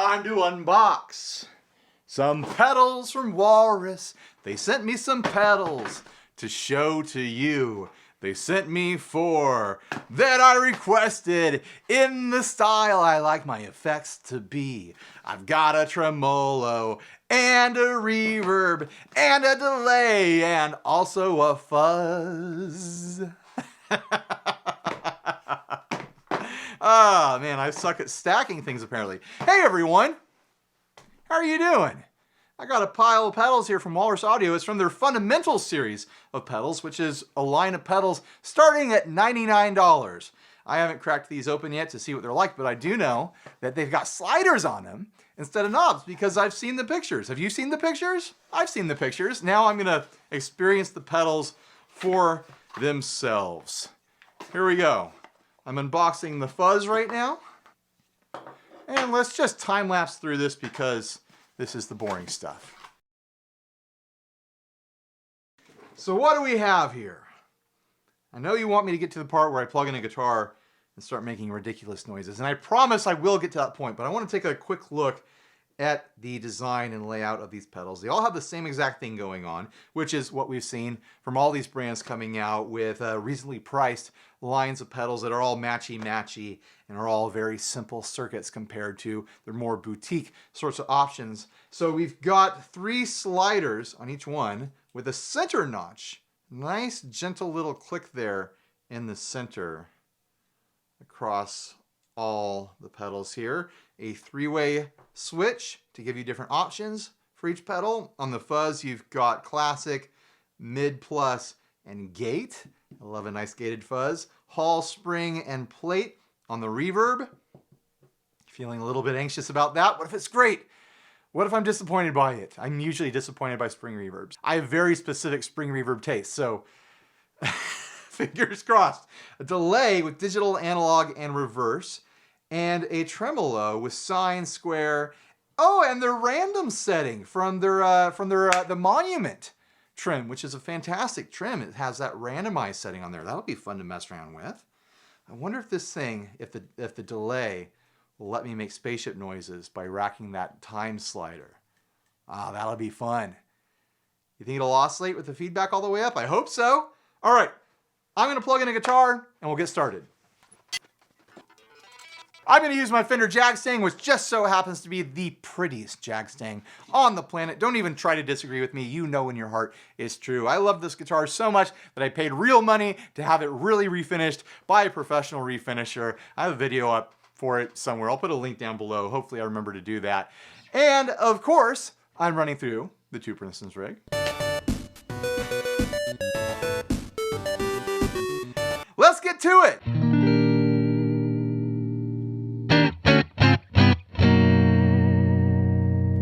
time to unbox some pedals from Walrus. They sent me some pedals to show to you. They sent me 4 that I requested in the style I like my effects to be. I've got a tremolo and a reverb and a delay and also a fuzz. Ah, man, I suck at stacking things apparently. Hey everyone, how are you doing? I got a pile of pedals here from Walrus Audio. It's from their Fundamentals series of pedals, which is a line of pedals starting at $99. I haven't cracked these open yet to see what they're like, but I do know that they've got sliders on them instead of knobs because I've seen the pictures. Have you seen the pictures? I've seen the pictures. Now I'm gonna experience the pedals for themselves. Here we go. I'm unboxing the Fuzz right now. And let's just time-lapse through this because this is the boring stuff. So what do we have here? I know you want me to get to the part where I plug in a guitar and start making ridiculous noises, and I promise I will get to that point, but I want to take a quick look at the design and layout of these pedals. They all have the same exact thing going on, which is what we've seen from all these brands coming out with reasonably priced lines of pedals that are all matchy-matchy and are all very simple circuits compared to their more boutique sorts of options. So we've got 3 sliders on each one with a center notch. Nice gentle little click there in the center across all the pedals here. A 3-way switch to give you different options for each pedal. On the Fuzz, you've got classic, mid plus, and gate. I love a nice gated Fuzz. Hall spring and plate on the Reverb. Feeling a little bit anxious about that. What if it's great? What if I'm disappointed by it? I'm usually disappointed by spring reverbs. I have very specific spring reverb tastes, so fingers crossed. A delay with digital, analog, and reverse. And a tremolo with sine, square. Oh, and their random setting from their the Monument trim, which is a fantastic trim. It has that randomized setting on there. That'll be fun to mess around with. I wonder if this thing, if the delay will let me make spaceship noises by racking that time slider. Ah, that'll be fun. You think it'll oscillate with the feedback all the way up? I hope so. All right, I'm gonna plug in a guitar and we'll get started. I'm going to use my Fender jag-stang, which just so happens to be the prettiest jag-stang on the planet. Don't even try to disagree with me. You know in your heart it's true. I love this guitar so much that I paid real money to have it really refinished by a professional refinisher. I have a video up for it somewhere. I'll put a link down below. Hopefully I remember to do that. And of course, I'm running through the 2 Princeton's rig. Let's get to it.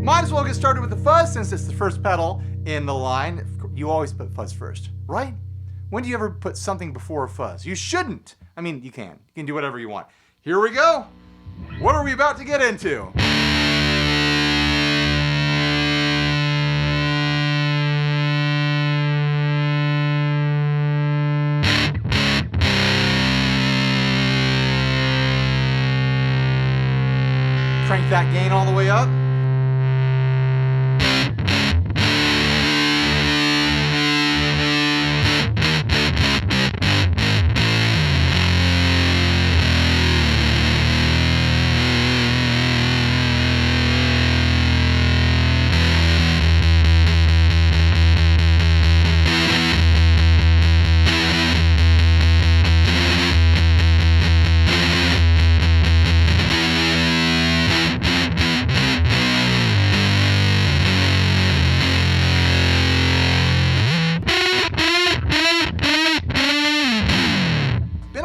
Might as well get started with the Fuzz since it's the first pedal in the line. You always put Fuzz first, right? When do you ever put something before a Fuzz? You shouldn't. I mean, you can. You can do whatever you want. Here we go. What are we about to get into? Crank that gain all the way up.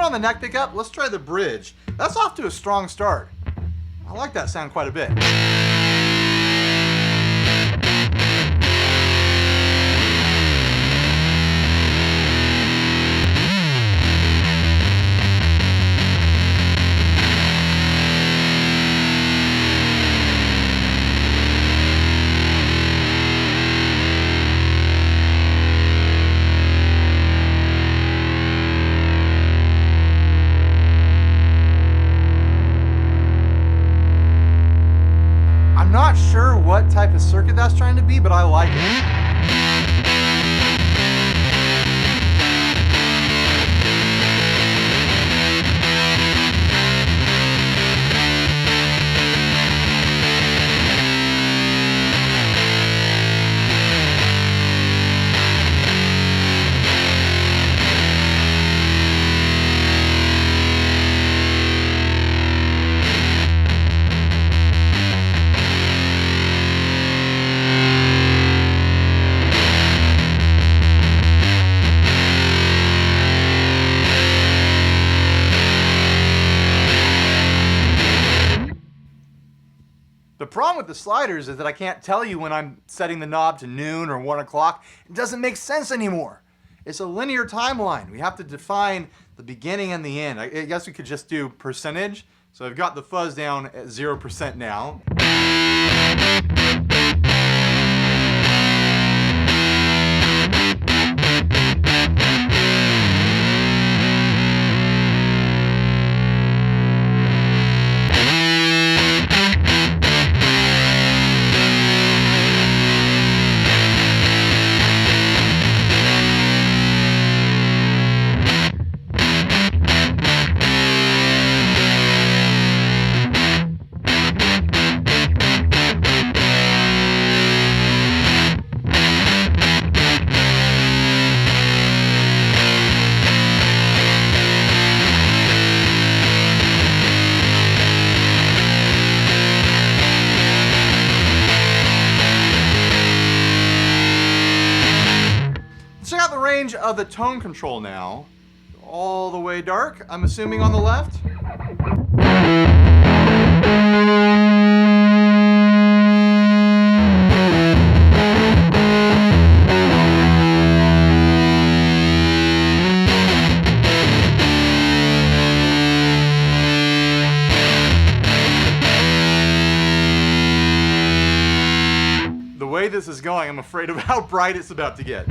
On the neck pickup, let's try the bridge. That's off to a strong start. I like that sound quite a bit. type of circuit that's trying to be, but I like it. The problem with the sliders is that I can't tell you when I'm setting the knob to noon or 1 o'clock. It doesn't make sense anymore. It's a linear timeline. We have to define the beginning and the end. I guess we could just do percentage. So I've got the fuzz down at 0% now. Check out the range of the tone control now. All the way dark, I'm assuming on the left. The way this is going, I'm afraid of how bright it's about to get.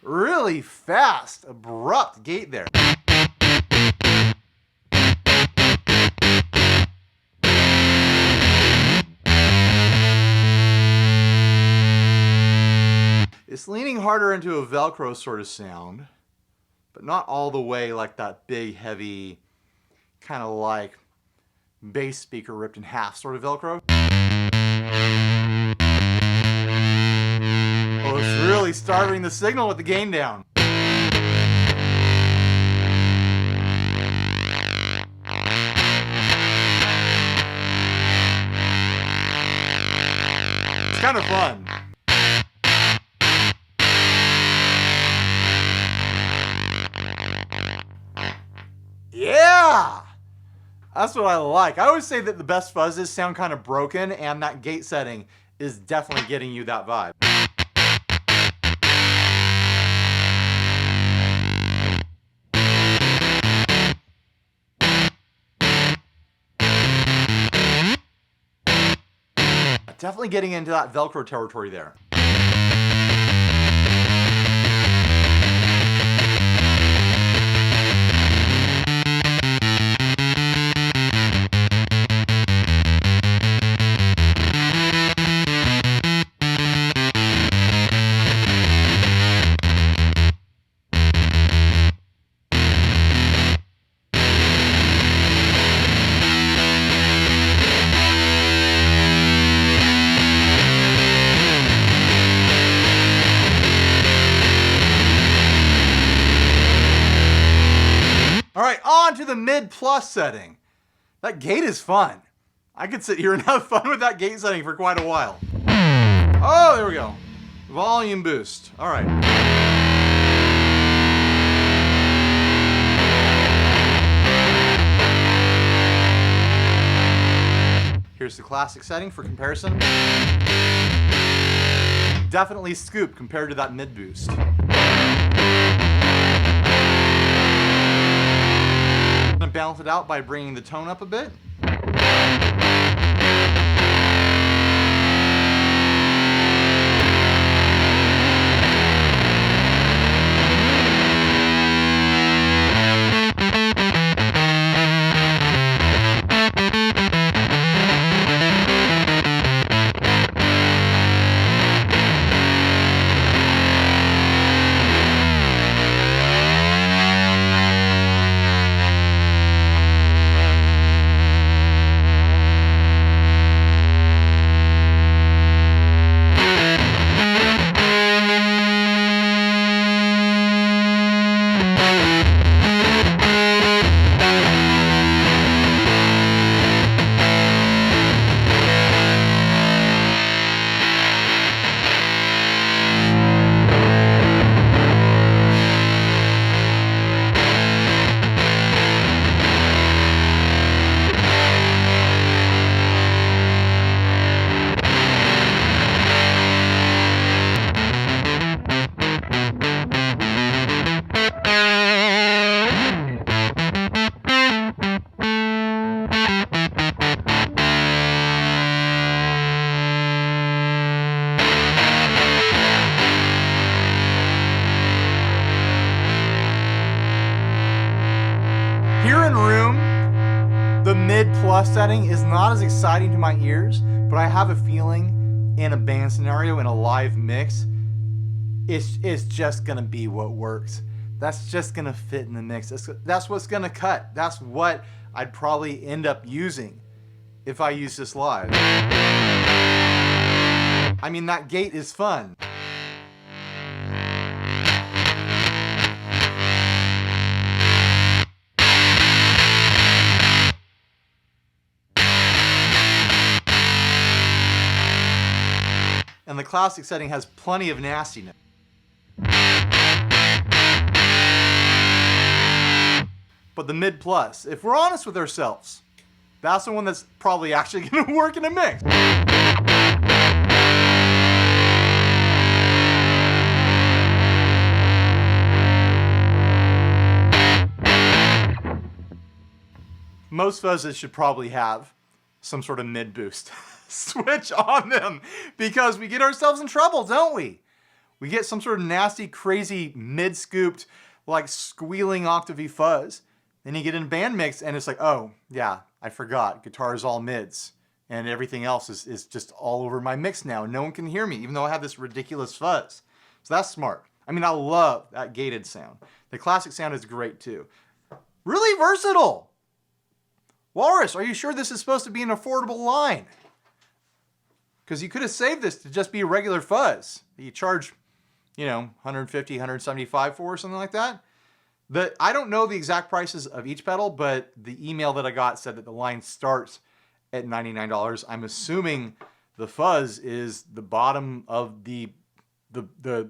Really fast, abrupt gate there. It's leaning harder into a Velcro sort of sound, but not all the way like that big, heavy, kind of like bass speaker ripped in half sort of Velcro. Oh, it's really starving the signal with the gain down. It's kind of fun. Yeah! That's what I like. I always say that the best fuzzes sound kind of broken, and that gate setting is definitely getting you that vibe. Definitely getting into that Velcro territory there. the mid plus setting. That gate is fun. I could sit here and have fun with that gate setting for quite a while. Oh, there we go. Volume boost. All right. Here's the classic setting for comparison. Definitely scoop compared to that mid boost. I'm gonna balance it out by bringing the tone up a bit. Here in room, the mid plus setting is not as exciting to my ears, but I have a feeling in a band scenario, in a live mix, it's just gonna be what works. That's just gonna fit in the mix. That's what's gonna cut. That's what I'd probably end up using if I use this live. I mean, that gate is fun. And the classic setting has plenty of nastiness. But the mid plus, if we're honest with ourselves, that's the one that's probably actually gonna work in a mix. Most fuzzes should probably have some sort of mid boost switch on them, because we get ourselves in trouble, don't we? We get some sort of nasty, crazy mid scooped, like squealing octavey fuzz. Then you get in a band mix and it's like, oh yeah, I forgot, guitar is all mids and everything else is just all over my mix now. No one can hear me, even though I have this ridiculous fuzz. So that's smart. I mean, I love that gated sound. The classic sound is great too. Really versatile. Walrus, are you sure this is supposed to be an affordable line? Because you could have saved this to just be a regular fuzz that you charge, you know, 150, 175 for or something like that. I don't know the exact prices of each pedal, but the email that I got said that the line starts at $99. I'm assuming the fuzz is the bottom of the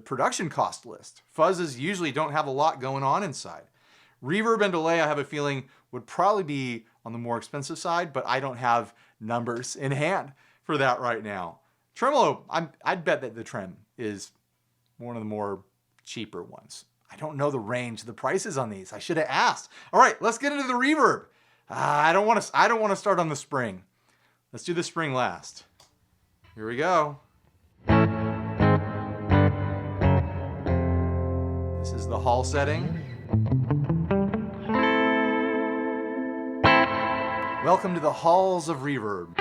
production cost list. Fuzzes usually don't have a lot going on inside. Reverb and delay, I have a feeling, would probably be on the more expensive side, but I don't have numbers in hand for that right now. Tremolo, I'd bet that the Trem is one of the more cheaper ones. I don't know the range, the prices on these. I should have asked. All right, let's get into the reverb. I don't want to start on the spring. Let's do the spring last. Here we go. This is the hall setting. Welcome to the halls of reverb.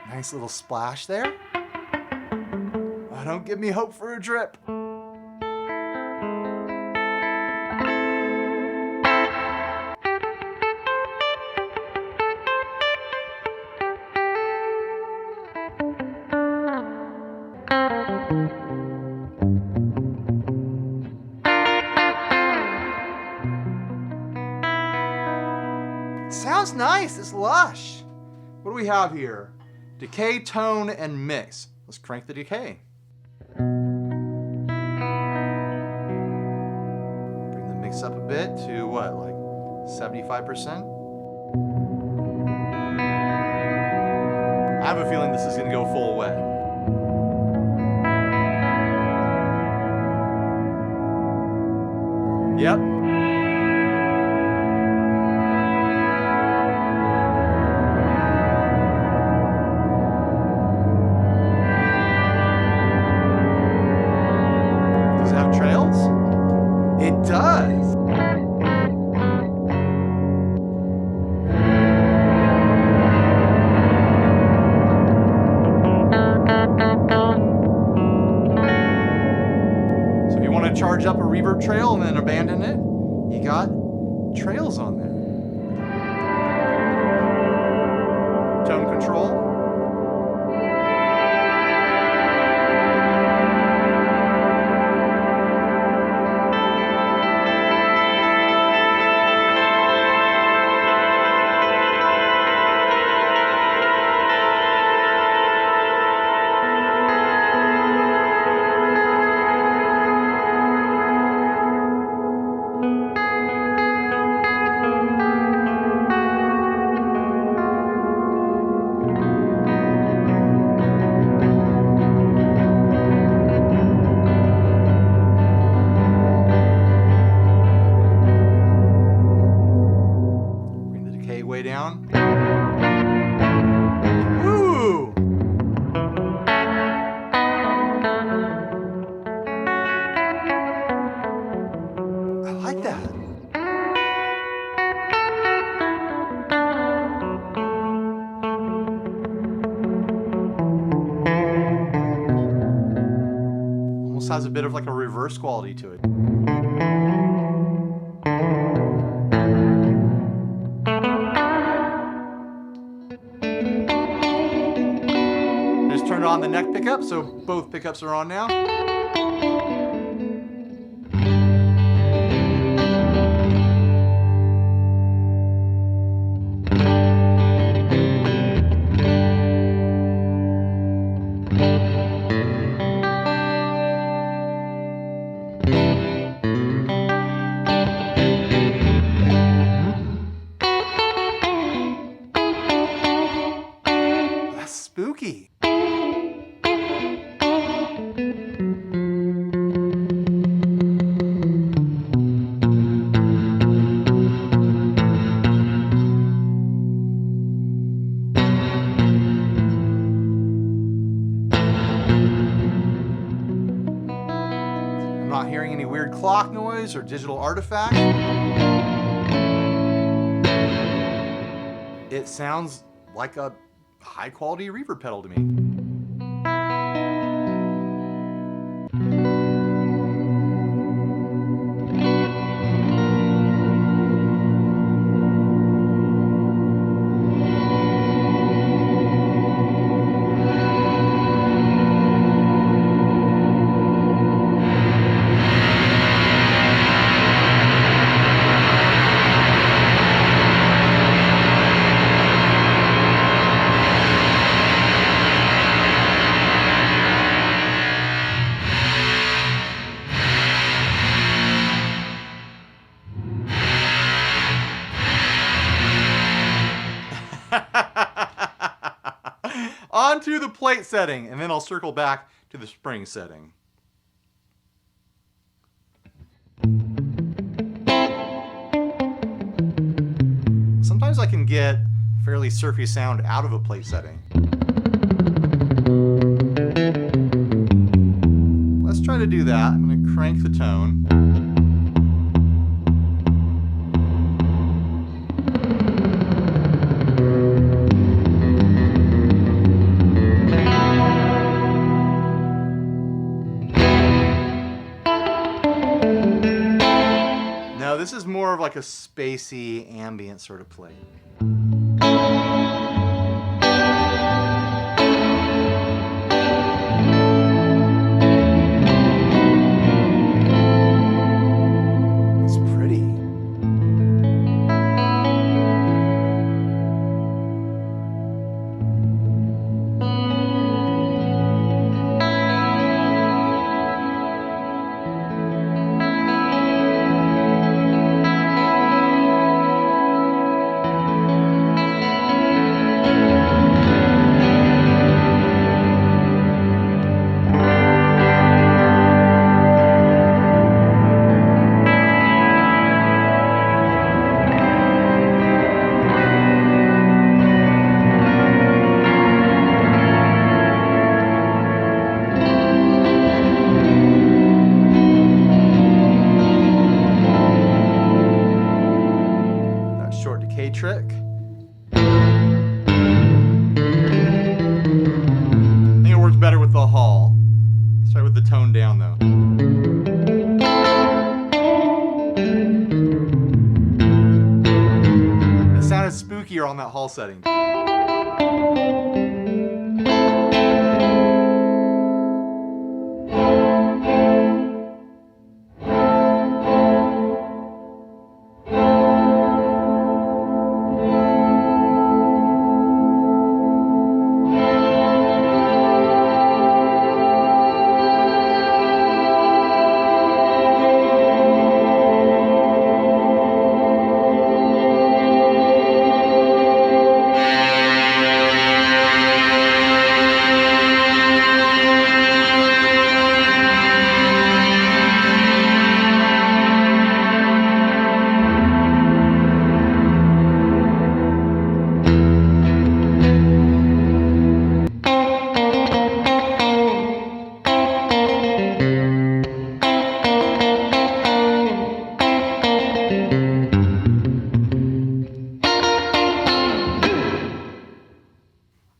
Nice little splash there. Oh, don't give me hope for a drip. Sounds nice, it's lush. What do we have here? Decay, tone, and mix. Let's crank the decay. Bring the mix up a bit to what, like 75%? I have a feeling this is gonna go full wet. Yep. Does it have trails? It does. So if you want to charge up a reverb trail and then abandon it, you got trails on there. Tone control. Way down. Woo! I like that. Almost has a bit of like a reverse quality to it. Turned on the neck pickup, so both pickups are on now. That's spooky. Not hearing any weird clock noise or digital artifact. It sounds like a high quality reverb pedal to me. Onto the plate setting, and then I'll circle back to the spring setting. Sometimes I can get fairly surfy sound out of a plate setting. Let's try to do that. I'm going to crank the tone. This is more of like a spacey, ambient sort of plate. It's pretty. trick. I think it works better with the hall. Let's try with the tone down though. It sounded spookier on that hall setting.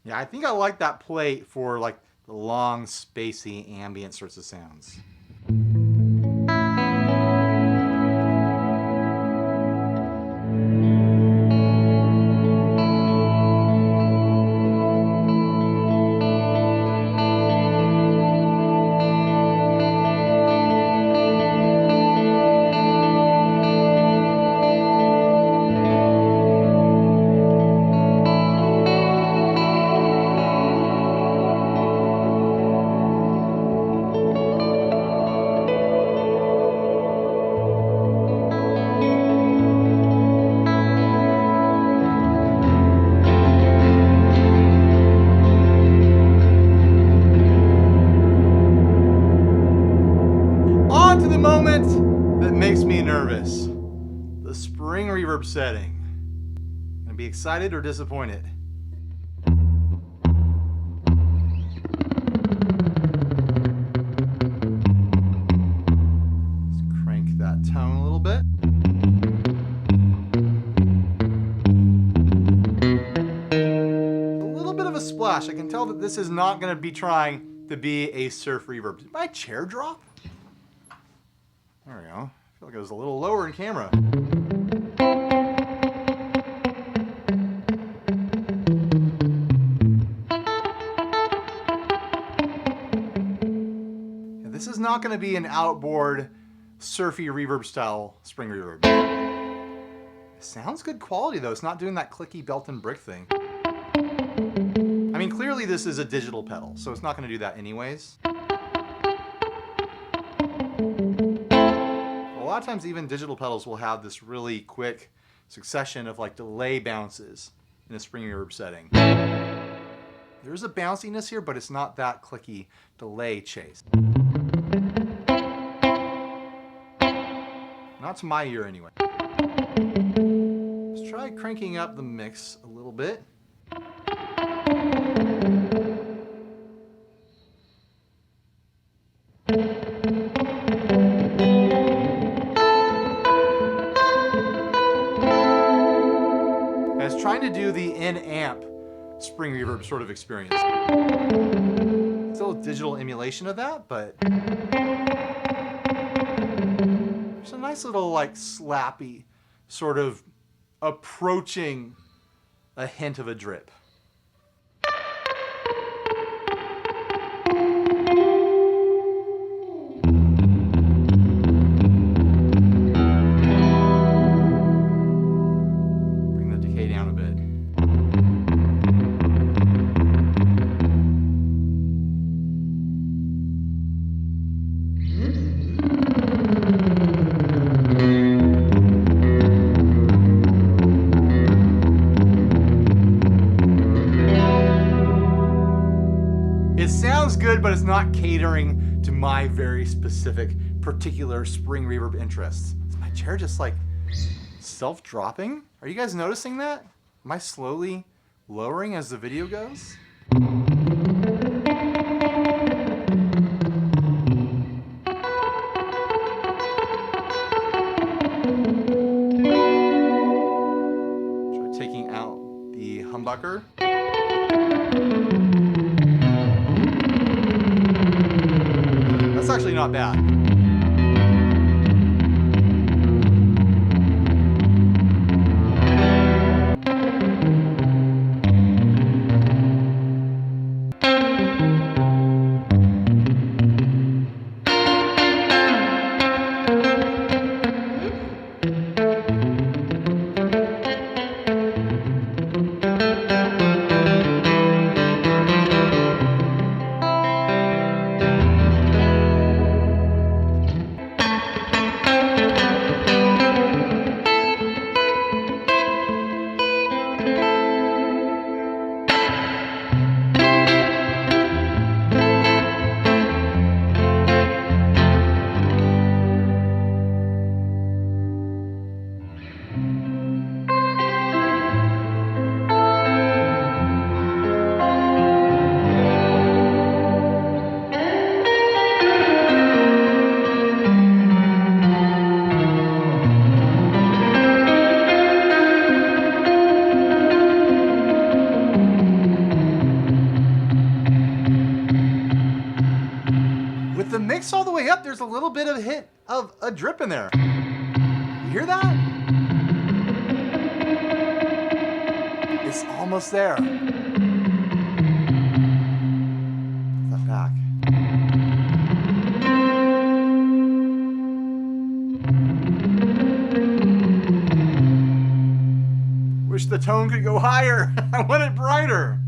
Yeah, I think I like that plate for like the long, spacey, ambient sorts of sounds. On to the moment that makes me nervous. The spring reverb setting. Gonna be excited or disappointed? Let's crank that tone a little bit. A little bit of a splash. I can tell that this is not gonna be trying to be a surf reverb. Did my chair drop? There we go. I feel like it was a little lower in camera. Yeah, this is not going to be an outboard, surfy reverb style spring reverb. It sounds good quality though. It's not doing that clicky belt and brick thing. I mean, clearly this is a digital pedal, so it's not going to do that anyways. A lot of times even digital pedals will have this really quick succession of like delay bounces in a spring reverb setting. There's a bounciness here, but it's not that clicky delay chase. Not to my ear anyway. Let's try cranking up the mix a little bit. Trying to do the in-amp spring reverb sort of experience. Still a digital emulation of that, but there's a nice little like slappy sort of approaching a hint of a drip. It sounds good, but it's not catering to my very specific, particular spring reverb interests. Is my chair just like self-dropping? Are you guys noticing that? Am I slowly lowering as the video goes? Try humbucker. That's actually not bad. The mix all the way up, there's a little bit of a hit of a drip in there. You hear that? It's almost there. Put that back. Wish the tone could go higher. I want it brighter.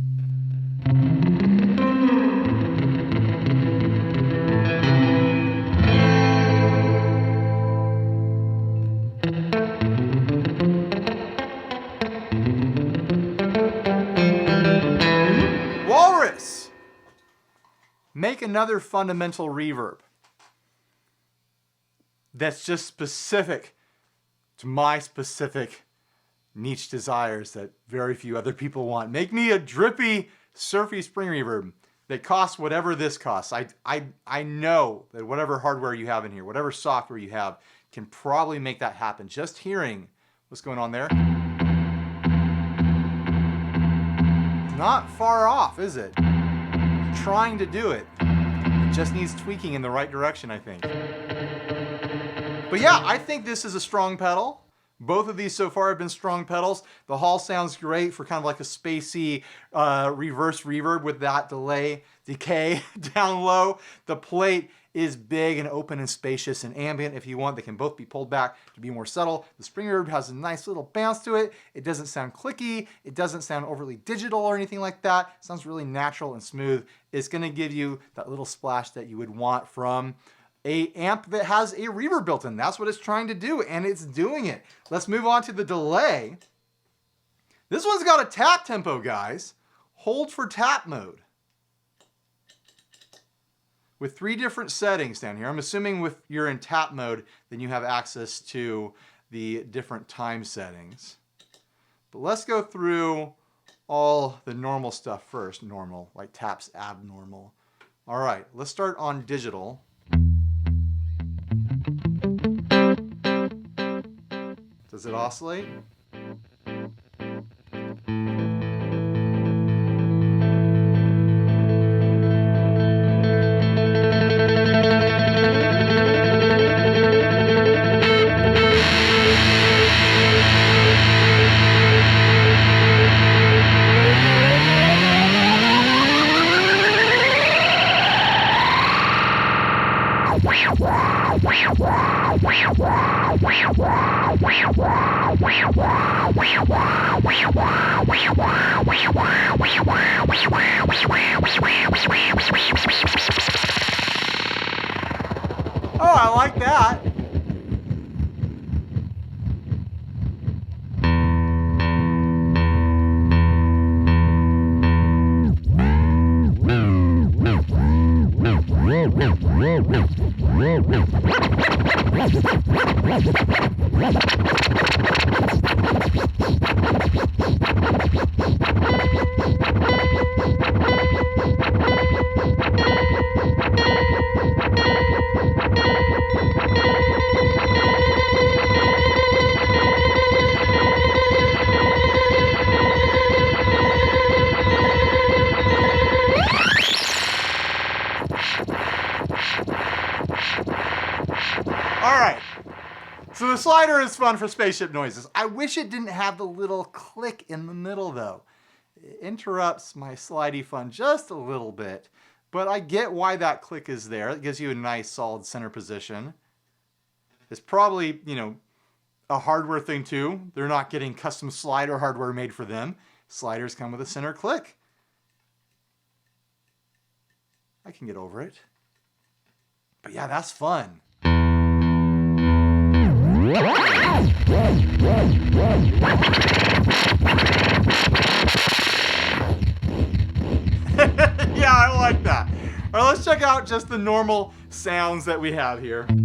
Walrus! Make another fundamental reverb that's just specific to my specific niche desires that very few other people want. Make me a drippy, surfy spring reverb that costs whatever this costs. I know that whatever hardware you have in here, whatever software you have, can probably make that happen. Just hearing what's going on there. Not far off, is it? I'm trying to do it. It just needs tweaking in the right direction, I think. But yeah, I think this is a strong pedal. Both of these so far have been strong pedals. The Hall sounds great for kind of like a spacey reverse reverb with that decay down low. The plate is big and open and spacious and ambient if you want. They can both be pulled back to be more subtle. The spring reverb has a nice little bounce to it. It doesn't sound clicky. It doesn't sound overly digital or anything like that. It sounds really natural and smooth. It's gonna give you that little splash that you would want from an amp that has a reverb built in. That's what it's trying to do, and it's doing it. Let's move on to the delay. This one's got a tap tempo, guys. Hold for tap mode. With 3 different settings down here. I'm assuming if you're in tap mode, then you have access to the different time settings. But let's go through all the normal stuff first. Normal, like taps abnormal. All right, let's start on digital. Does it oscillate? Oh, I like that. slider is fun for spaceship noises. I wish it didn't have the little click in the middle though. It interrupts my slidey fun just a little bit, but I get why that click is there. It gives you a nice solid center position. It's probably, you know, a hardware thing too. They're not getting custom slider hardware made for them. Sliders come with a center click. I can get over it. But yeah, that's fun. Yeah, I like that. All right, let's check out just the normal sounds that we have here. Get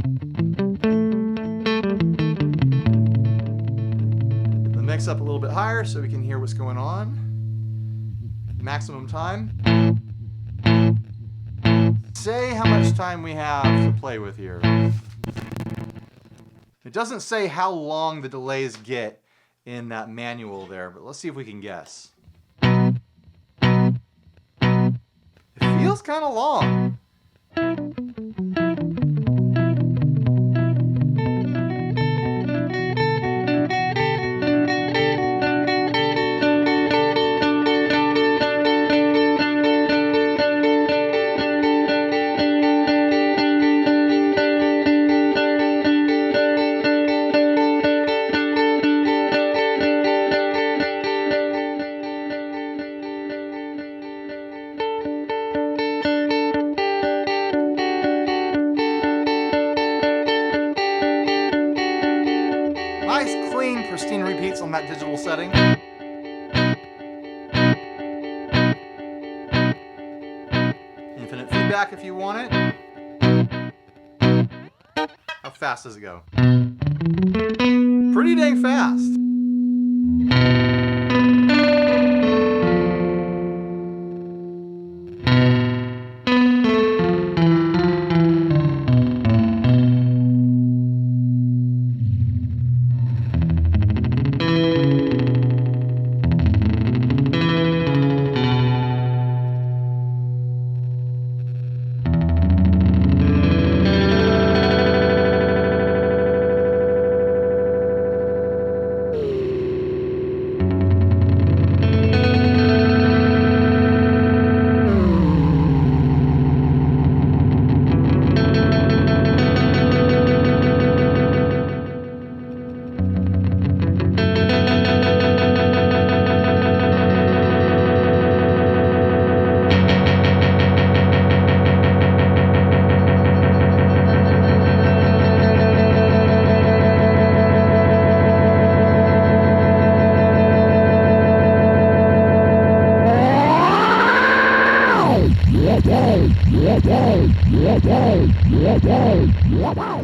the mix up a little bit higher so we can hear what's going on. Maximum time. Say how much time we have to play with here. It doesn't say how long the delays get in that manual there, but let's see if we can guess. It feels kind of long. Nice, clean, pristine repeats on that digital setting. Infinite feedback if you want it. How fast does it go? Pretty dang fast.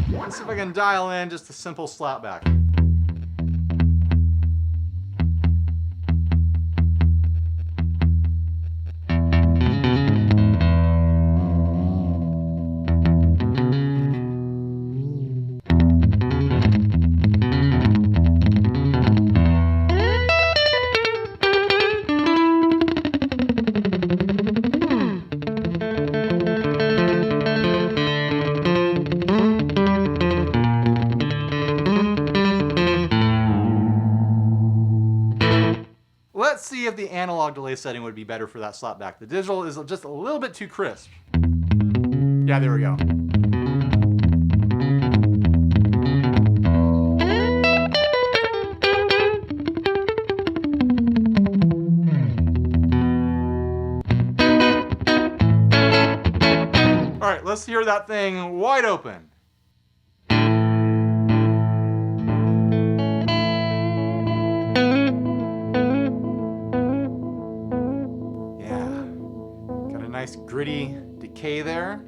Let's see if I can dial in just a simple slapback. Let's see if the analog delay setting would be better for that slapback. The digital is just a little bit too crisp. Yeah, there we go. All right, let's hear that thing wide open. Nice gritty decay there.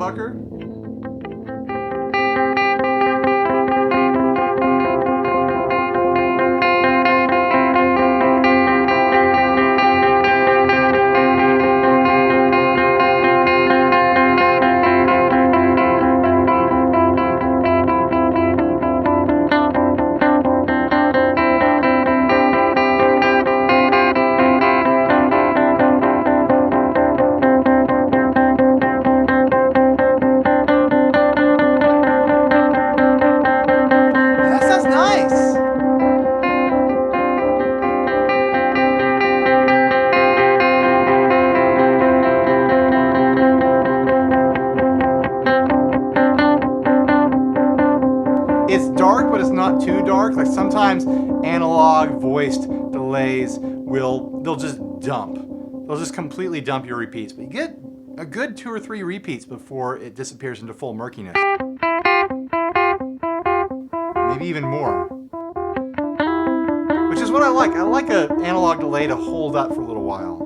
sucker. It's dark, but it's not too dark. Like sometimes analog voiced delays they'll just dump. They'll just completely dump your repeats. But you get a good 2 or 3 repeats before it disappears into full murkiness. Maybe even more. Which is what I like. I like an analog delay to hold up for a little while.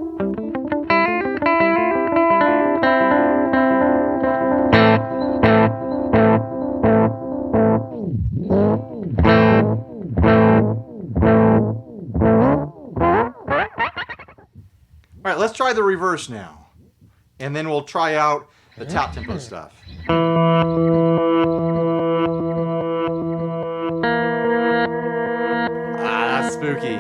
All right, let's try the reverse now. And then we'll try out the tap tempo stuff. Ah, that's spooky.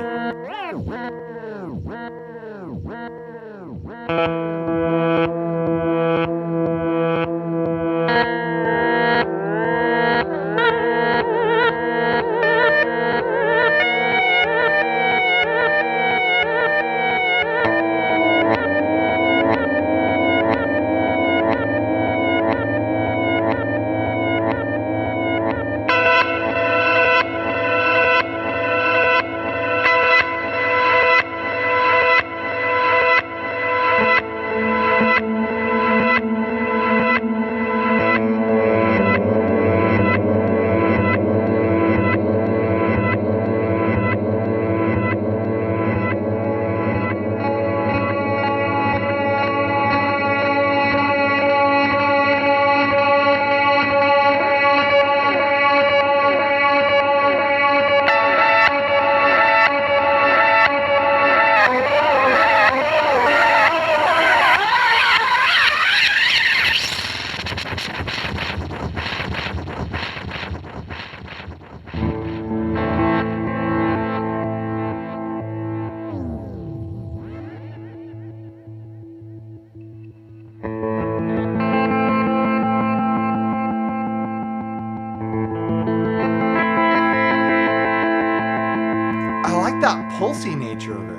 That pulsy nature of it.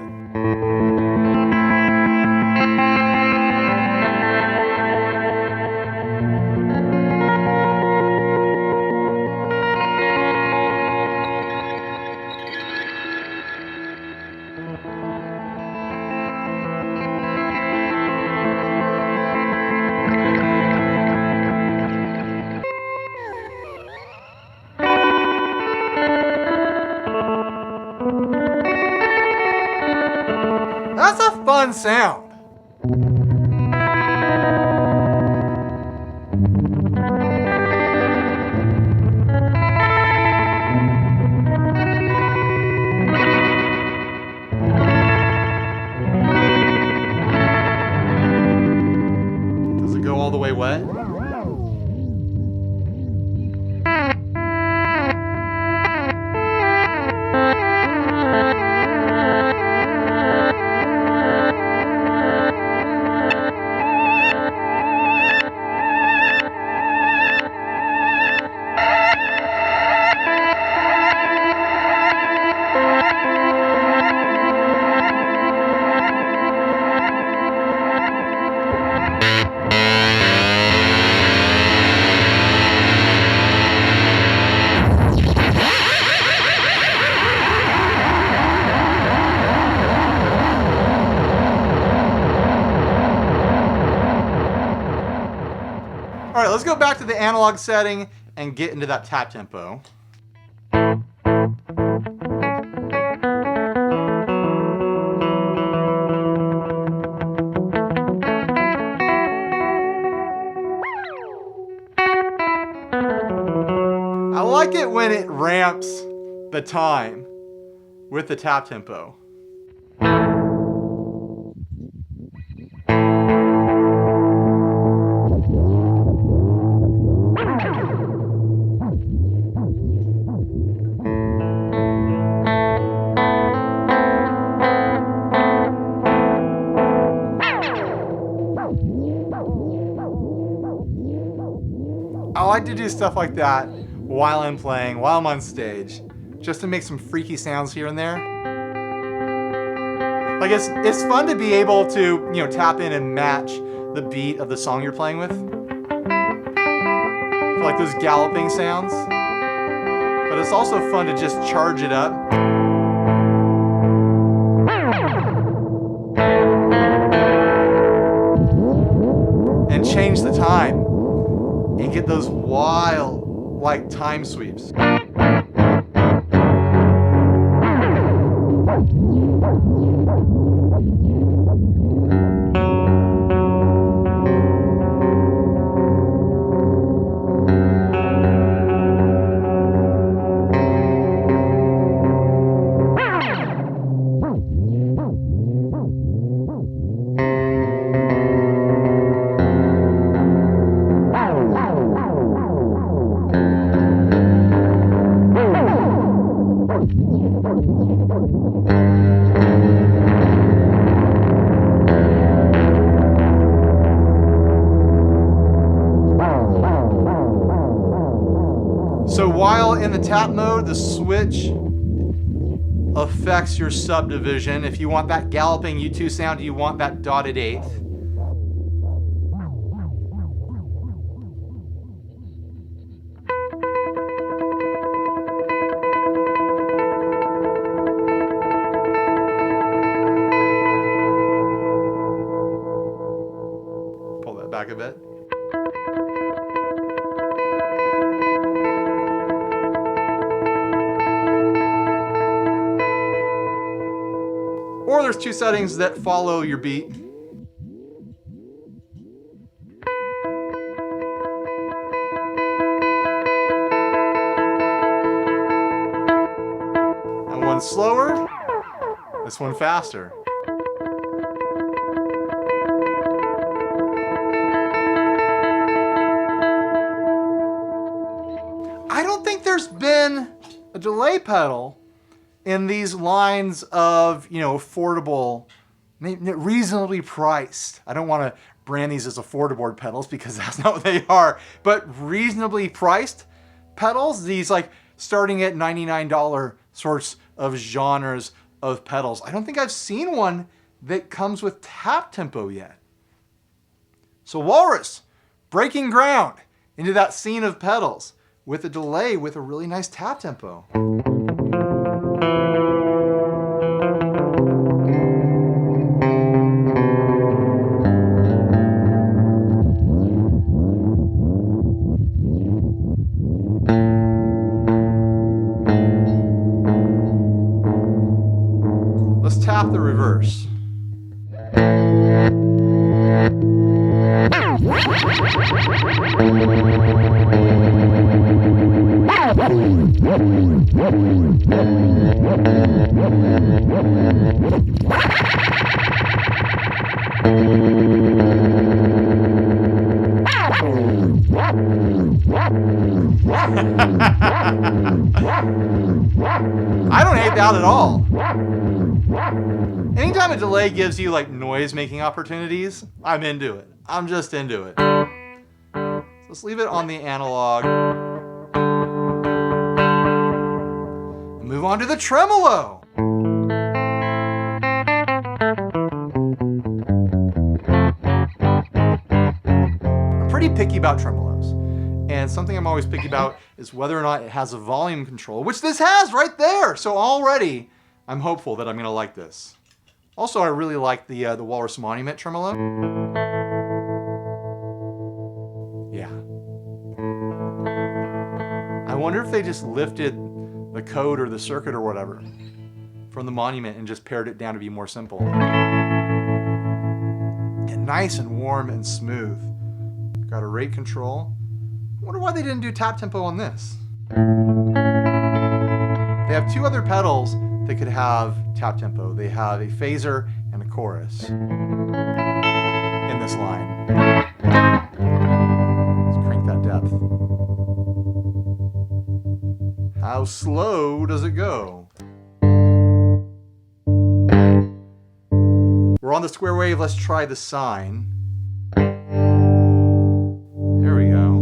That's a fun sound. Does it go all the way wet? All right, let's go back to the analog setting and get into that tap tempo. like it when it ramps the time with the tap tempo. I like to do stuff like that while I'm playing, while I'm on stage, just to make some freaky sounds here and there. Like it's fun to be able to, you know, tap in and match the beat of the song you're playing with. For like those galloping sounds. But it's also fun to just charge it up. And change the time. And get those wild, like, time sweeps. So while in the tap mode, the switch affects your subdivision. If you want that galloping U2 sound, you want that dotted eighth. Pull that back a bit. Or there's two settings that follow your beat. And one slower, this one faster. I don't think there's been a delay pedal in these lines of, you know, affordable, reasonably priced. I don't want to brand these as affordable pedals because that's not what they are, but reasonably priced pedals, these like starting at $99 sorts of genres of pedals. I don't think I've seen one that comes with tap tempo yet. So Walrus, breaking ground into that scene of pedals with a delay with a really nice tap tempo. Let's tap the reverse. I don't hate that at all. Anytime a delay gives you like noise making opportunities, I'm into it. I'm just into it. So let's leave it on the analog. And move on to the tremolo. I'm pretty picky about tremolos. And something I'm always picky about is whether or not it has a volume control, which this has right there. So already I'm hopeful that I'm gonna like this. Also, I really like the Walrus Monument tremolo. Yeah. I wonder if they just lifted the code or the circuit or whatever from the Monument and just pared it down to be more simple. And nice and warm and smooth. Got a rate control. I wonder why they didn't do tap tempo on this. They have two other pedals that could have tap tempo. They have a phaser and a chorus in this line. Let's crank that depth. How slow does it go? We're on the square wave. Let's try the sine. There we go.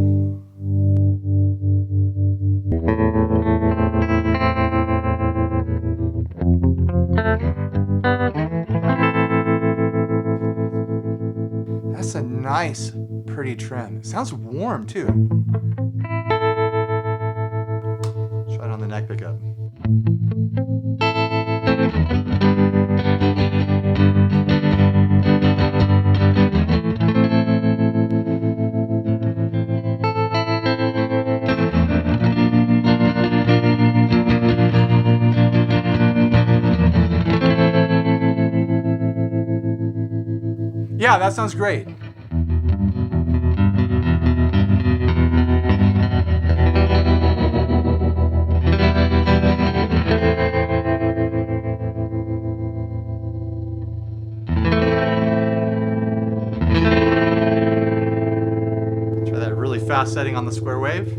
That's a nice, pretty trim. It sounds warm too. Try it on the neck pickup. Yeah, that sounds great. Try that really fast setting on the square wave.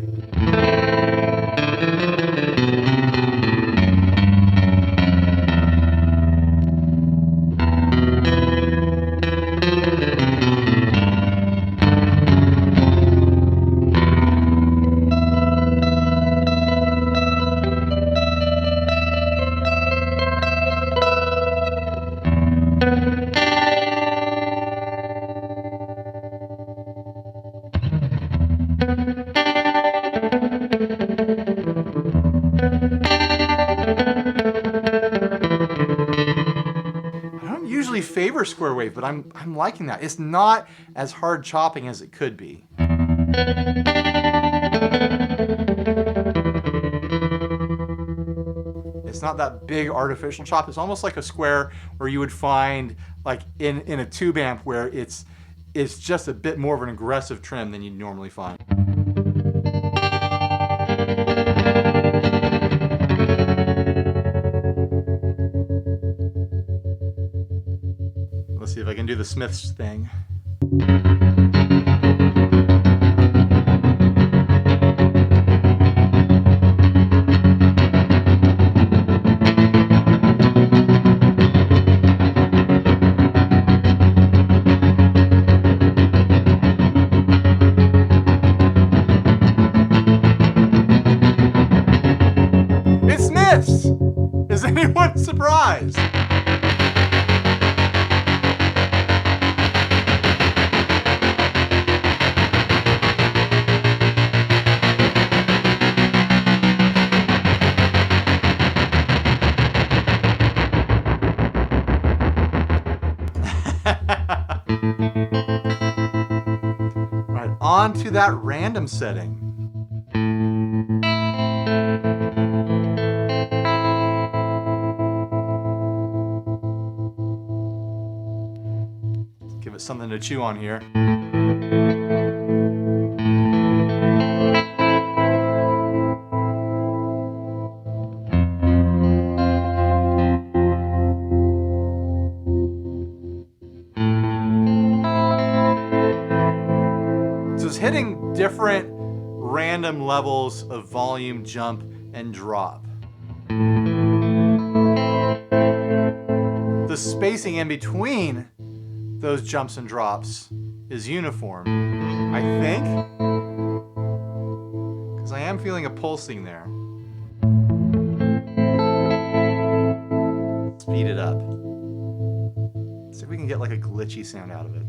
Favor square wave, but I'm liking that. It's not as hard chopping as it could be. It's not that big artificial chop. It's almost like a square where you would find like in a tube amp where it's just a bit more of an aggressive trim than you'd normally find. Let's see if I can do the Smiths thing. It's Smiths! Is anyone surprised? Right, on to that random setting. Let's give it something to chew on here. Hitting different random levels of volume, jump, and drop. The spacing in between those jumps and drops is uniform, I think, because I am feeling a pulsing there. Speed it up. See if we can get like a glitchy sound out of it.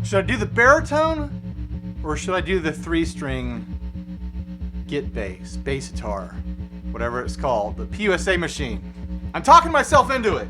Should I do the baritone or should I do the 3-string git bass guitar, whatever it's called, the PUSA machine? I'm talking myself into it.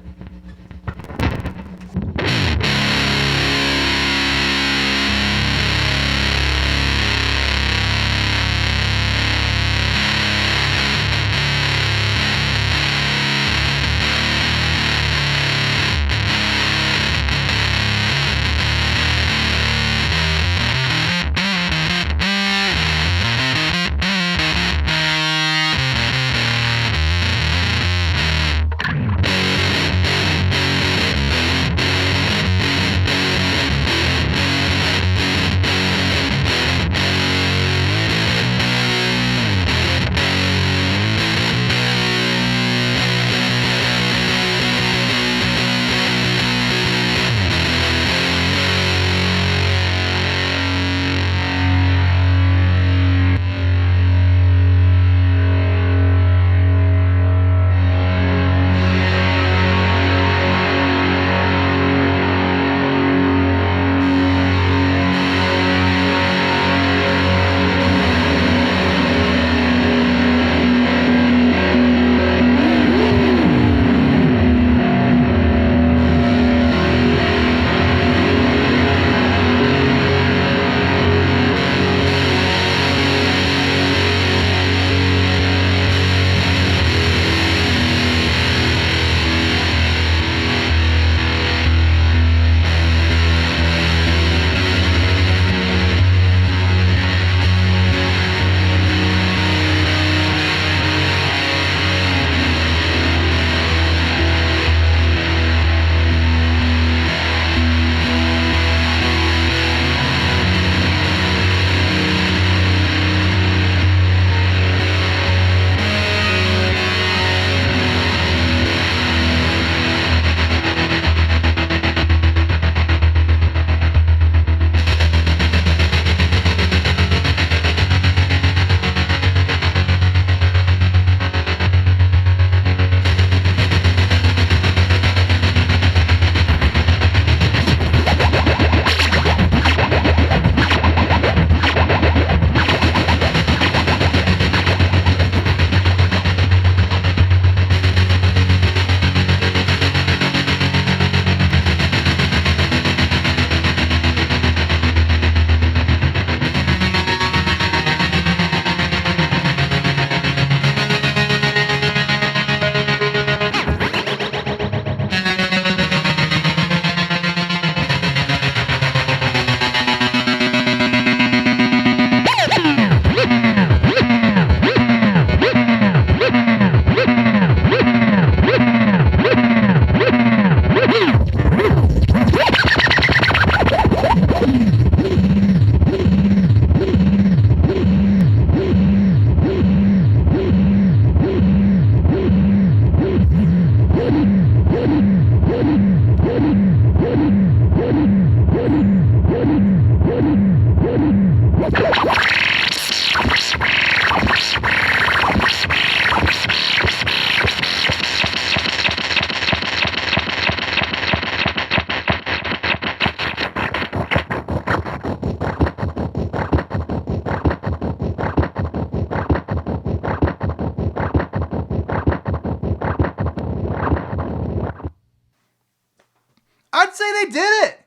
I'd say they did it.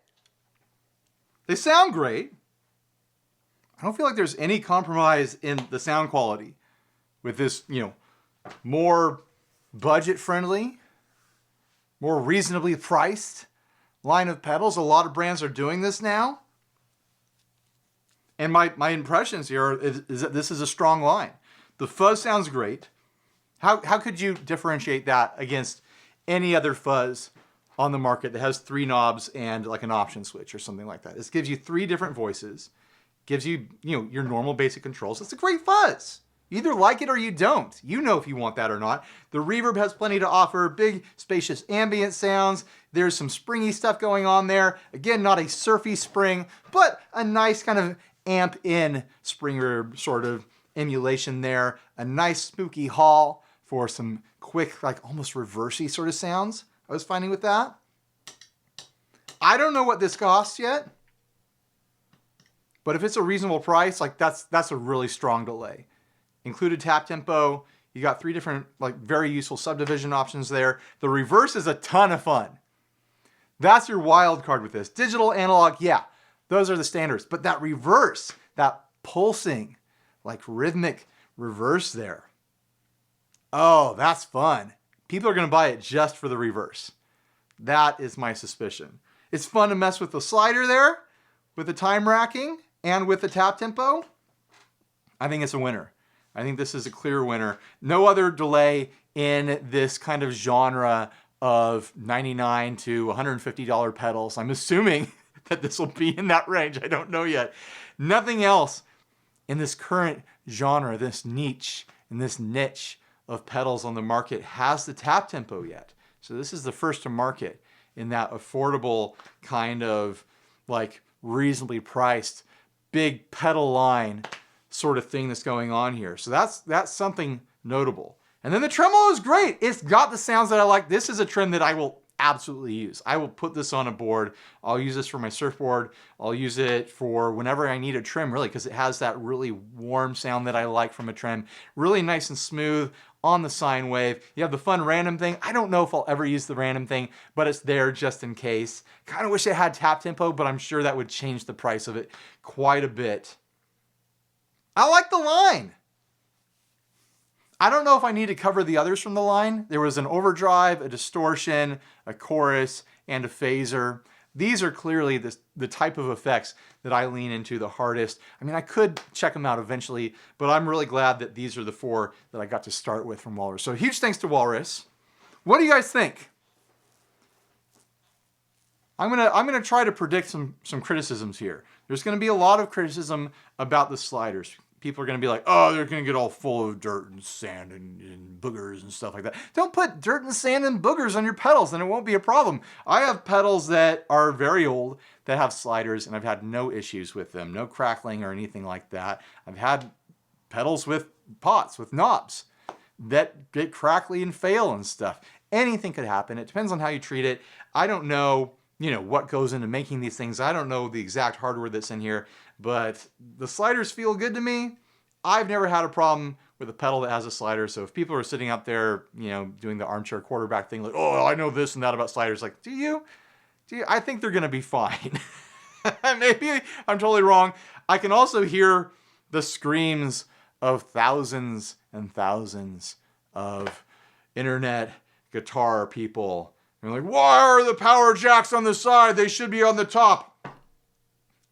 They sound great. I don't feel like there's any compromise in the sound quality with this, more budget-friendly, more reasonably priced line of pedals. A lot of brands are doing this now. And my impressions here is that this is a strong line. The fuzz sounds great. How could you differentiate that against any other fuzz on the market that has 3 knobs and like an option switch or something like that? This gives you 3 different voices, gives you, your normal basic controls. It's a great fuzz. You either like it or you don't. You know if you want that or not. The Reverb has plenty to offer, big, spacious ambient sounds. There's some springy stuff going on there. Again, not a surfy spring, but a nice kind of amp in spring reverb sort of emulation there. A nice spooky haul for some quick, like almost reversey sort of sounds I was finding with that. I don't know what this costs yet. But if it's a reasonable price, like that's a really strong delay. Included tap tempo. You got 3 different like very useful subdivision options there. The reverse is a ton of fun. That's your wild card with this. Digital, analog, yeah, those are the standards. But that reverse, that pulsing, like rhythmic reverse there. Oh, that's fun. People are going to buy it just for the reverse. That is my suspicion. It's fun to mess with the slider there, with the time racking, and with the tap tempo. I think it's a winner. I think this is a clear winner. No other delay in this kind of genre of $99 to $150 pedals. I'm assuming that this will be in that range. I don't know yet. Nothing else in this current genre, this niche, in this niche of pedals on the market has the tap tempo yet. So this is the first to market in that affordable kind of like reasonably priced big pedal line sort of thing that's going on here. So that's something notable. And then the tremolo is great. It's got the sounds that I like. This is a trim that I will absolutely use. I will put this on a board. I'll use this for my surfboard. I'll use it for whenever I need a trim, really, because it has that really warm sound that I like from a trim. Really nice and smooth on the sine wave. You have the fun random thing. I don't know if I'll ever use the random thing, but it's there just in case. Kind of wish it had tap tempo, but I'm sure that would change the price of it quite a bit. I like the line. I don't know if I need to cover the others from the line. There was an overdrive, a distortion, a chorus, and a phaser. These are clearly the type of effects that I lean into the hardest. I mean, I could check them out eventually, but I'm really glad that these are the 4 that I got to start with from Walrus. So huge thanks to Walrus. What do you guys think? I'm gonna try to predict some criticisms here. There's gonna be a lot of criticism about the sliders. People are going to be like, oh, they're going to get all full of dirt and sand and boogers and stuff like that. Don't put dirt and sand and boogers on your pedals and it won't be a problem. I have pedals that are very old that have sliders and I've had no issues with them. No crackling or anything like that. I've had pedals with pots, with knobs that get crackly and fail and stuff. Anything could happen. It depends on how you treat it. I don't know, what goes into making these things. I don't know the exact hardware that's in here, but the sliders feel good to me. I've never had a problem with a pedal that has a slider. So if people are sitting out there, doing the armchair quarterback thing, like, oh, I know this and that about sliders. Like, do you? I think they're going to be fine. Maybe I'm totally wrong. I can also hear the screams of thousands and thousands of internet guitar people. They're like, why are the power jacks on the side? They should be on the top.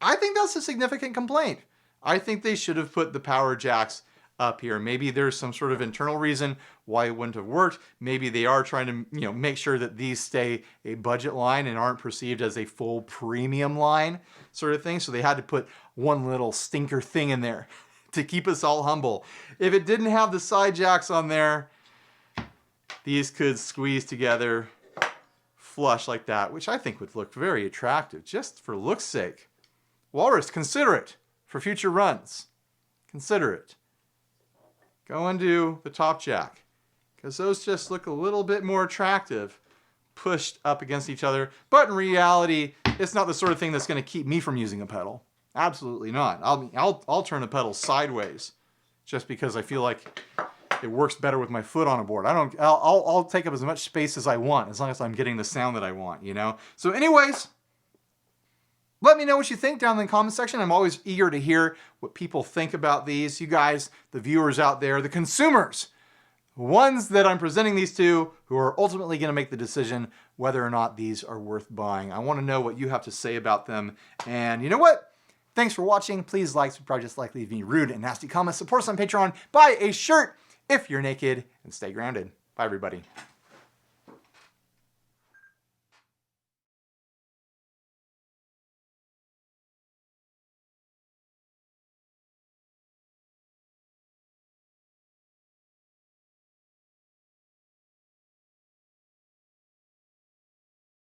I think that's a significant complaint. I think they should have put the power jacks up here. Maybe there's some sort of internal reason why it wouldn't have worked. Maybe they are trying to, make sure that these stay a budget line and aren't perceived as a full premium line sort of thing. So they had to put one little stinker thing in there to keep us all humble. If it didn't have the side jacks on there, these could squeeze together flush like that, which I think would look very attractive just for look's sake. Walrus, consider it for future runs. Consider it. Go into the top jack, because those just look a little bit more attractive pushed up against each other. But in reality, it's not the sort of thing that's going to keep me from using a pedal. Absolutely not. I'll turn a pedal sideways just because I feel like it works better with my foot on a board. I'll take up as much space as I want, as long as I'm getting the sound that I want, So anyways, let me know what you think down in the comment section. I'm always eager to hear what people think about these. You guys, the viewers out there, the consumers, the ones that I'm presenting these to, who are ultimately going to make the decision whether or not these are worth buying. I want to know what you have to say about them. And you know what? Thanks for watching. Please like, subscribe, just like, leave me rude and nasty comments. Support us on Patreon. Buy a shirt if you're naked, and stay grounded. Bye, everybody.